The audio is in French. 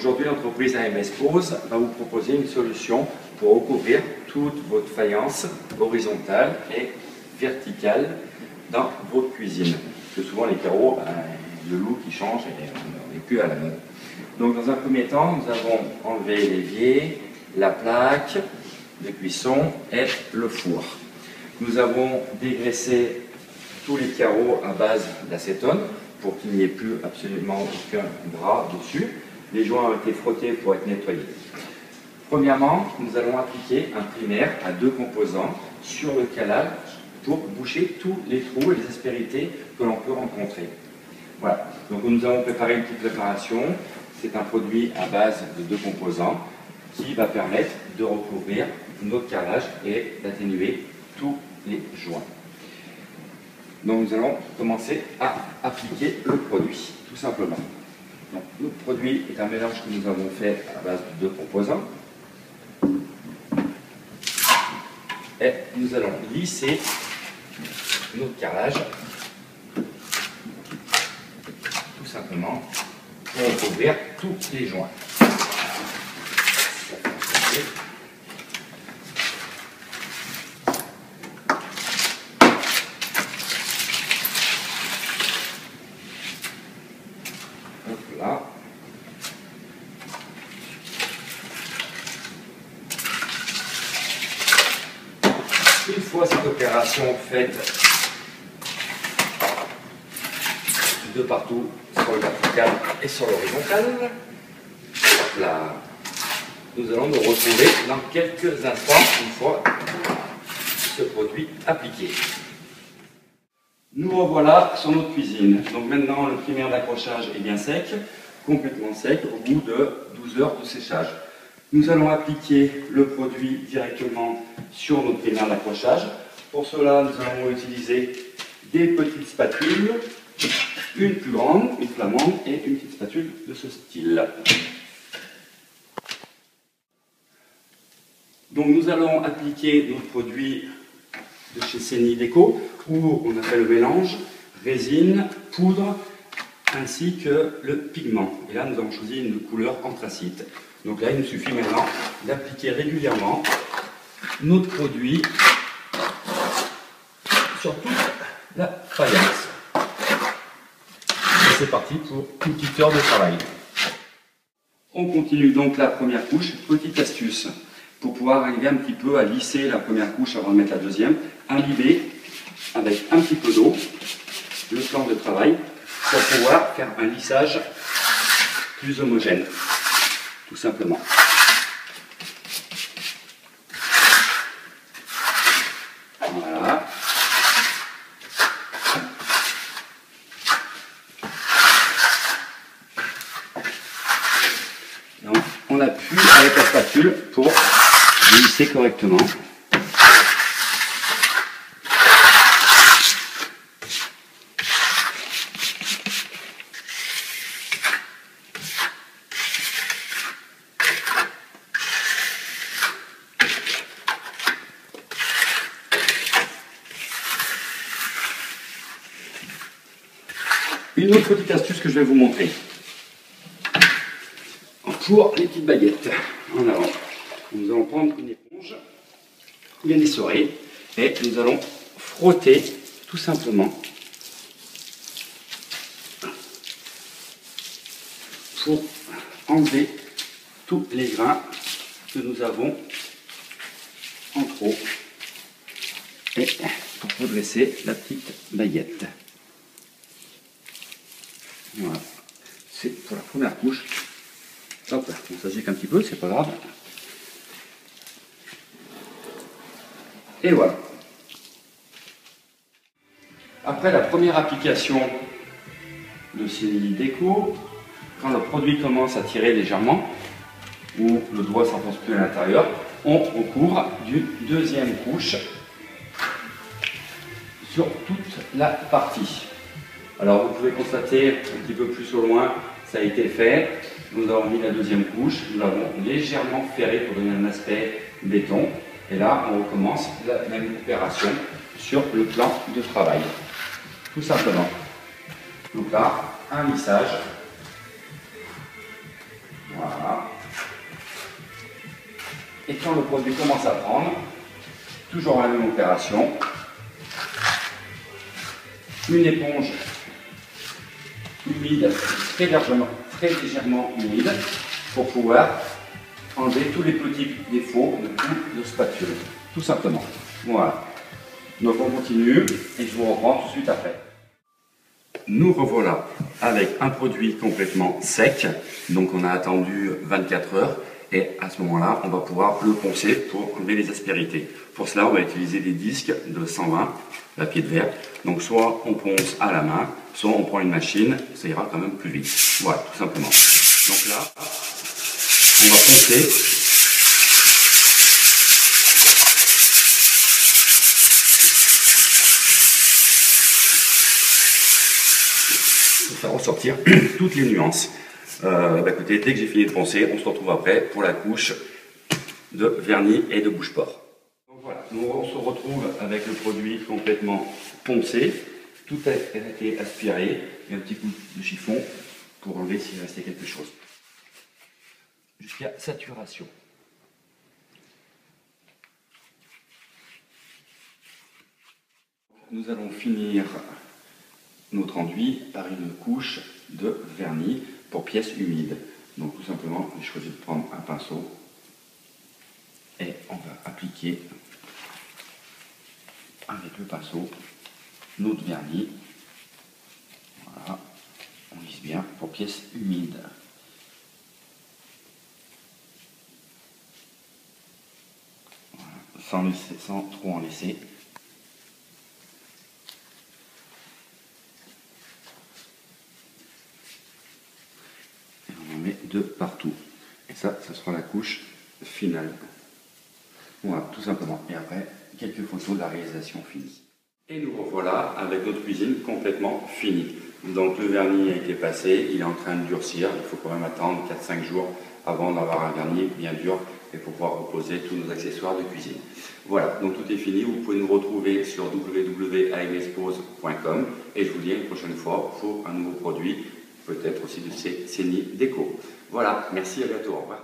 Aujourd'hui, l'entreprise AMS Pose va vous proposer une solution pour recouvrir toute votre faïence horizontale et verticale dans votre cuisine. Parce que souvent les carreaux, le look qui change et on n'est plus à la mode. Donc dans un premier temps, nous avons enlevé l'évier, la plaque de cuisson et le four. Nous avons dégraissé tous les carreaux à base d'acétone pour qu'il n'y ait plus absolument aucun gras dessus. Les joints ont été frottés pour être nettoyés. Premièrement, nous allons appliquer un primaire à 2 composants sur le calage pour boucher tous les trous et les aspérités que l'on peut rencontrer. Voilà, donc nous avons préparé une petite préparation. C'est un produit à base de 2 composants qui va permettre de recouvrir notre carrelage et d'atténuer tous les joints. Donc nous allons commencer à appliquer le produit, tout simplement. Donc, notre produit est un mélange que nous avons fait à base de 2 composants. Et nous allons lisser notre carrelage, tout simplement, pour recouvrir tous les joints. Hop là. Une fois cette opération faite de partout, sur le vertical et sur l'horizontal, là, nous allons nous retrouver dans quelques instants une fois ce produit appliqué. Nous revoilà sur notre cuisine. Donc maintenant le primaire d'accrochage est bien sec, complètement sec au bout de 12 heures de séchage. Nous allons appliquer le produit directement sur notre primaire d'accrochage. Pour cela, nous allons utiliser des petites spatules, une plus grande, une flamande et une petite spatule de ce style. Donc nous allons appliquer notre produit de chez Ceni Déco, où on a fait le mélange résine, poudre, ainsi que le pigment. Et là, nous avons choisi une couleur anthracite. Donc là, il nous suffit maintenant d'appliquer régulièrement notre produit sur toute la faïence. Et c'est parti pour une petite heure de travail. On continue donc la première couche. Petite astuce pour pouvoir arriver un petit peu à lisser la première couche avant de mettre la deuxième. Imbiber avec un petit peu d'eau le plan de travail pour pouvoir faire un lissage plus homogène, tout simplement. Voilà. Donc, on appuie avec la spatule pour lisser correctement. Une autre petite astuce que je vais vous montrer pour les petites baguettes. En avant, nous allons prendre une éponge bien essorée et nous allons frotter tout simplement pour enlever tous les grains que nous avons en trop et pour redresser la petite baguette. Voilà, c'est pour la première couche. Hop, on s'agite un petit peu, c'est pas grave. Et voilà. Après la première application de Ceni Déco, quand le produit commence à tirer légèrement, ou le doigt s'enfonce plus à l'intérieur, on recouvre d'une deuxième couche sur toute la partie. Alors vous pouvez constater un petit peu plus au loin, ça a été fait. Nous avons mis la deuxième couche, nous l'avons légèrement ferré pour donner un aspect béton. Et là, on recommence la même opération sur le plan de travail. Tout simplement. Donc là, un lissage Voilà. Et quand le produit commence à prendre, toujours la même opération, une éponge humide, très légèrement humide, pour pouvoir enlever tous les petits défauts de toute le spatule, tout simplement. Voilà. Donc on continue et je vous reprends tout de suite après. Nous revoilà avec un produit complètement sec, donc on a attendu 24 heures et à ce moment-là on va pouvoir le poncer pour enlever les aspérités. Pour cela on va utiliser des disques de 120 papier de verre, donc soit on ponce à la main, soit on prend une machine, ça ira quand même plus vite. Voilà, tout simplement. Donc là, on va poncer. Faire ressortir toutes les nuances. Écoutez, dès que j'ai fini de poncer, on se retrouve après pour la couche de vernis et de bouche-port. Donc voilà, nous on se retrouve avec le produit complètement poncé. Tout a été aspiré et un petit coup de chiffon pour enlever s'il restait quelque chose. Jusqu'à saturation. Nous allons finir notre enduit par une couche de vernis pour pièces humides. Donc tout simplement, j'ai choisi de prendre un pinceau et on va appliquer avec le pinceau notre vernis. Voilà, on lisse bien pour pièces humides. Voilà, sans trop en laisser. De partout. Et ça sera la couche finale. Voilà, tout simplement. Et après, quelques photos de la réalisation finie. Et nous revoilà avec notre cuisine complètement finie. Donc le vernis a été passé, il est en train de durcir. Il faut quand même attendre 4-5 jours avant d'avoir un vernis bien dur et pour pouvoir reposer tous nos accessoires de cuisine. Voilà, donc tout est fini. Vous pouvez nous retrouver sur www.aimespose.com et je vous dis une prochaine fois pour un nouveau produit, peut-être aussi de ces CENI Déco. Voilà, merci, à bientôt, au revoir.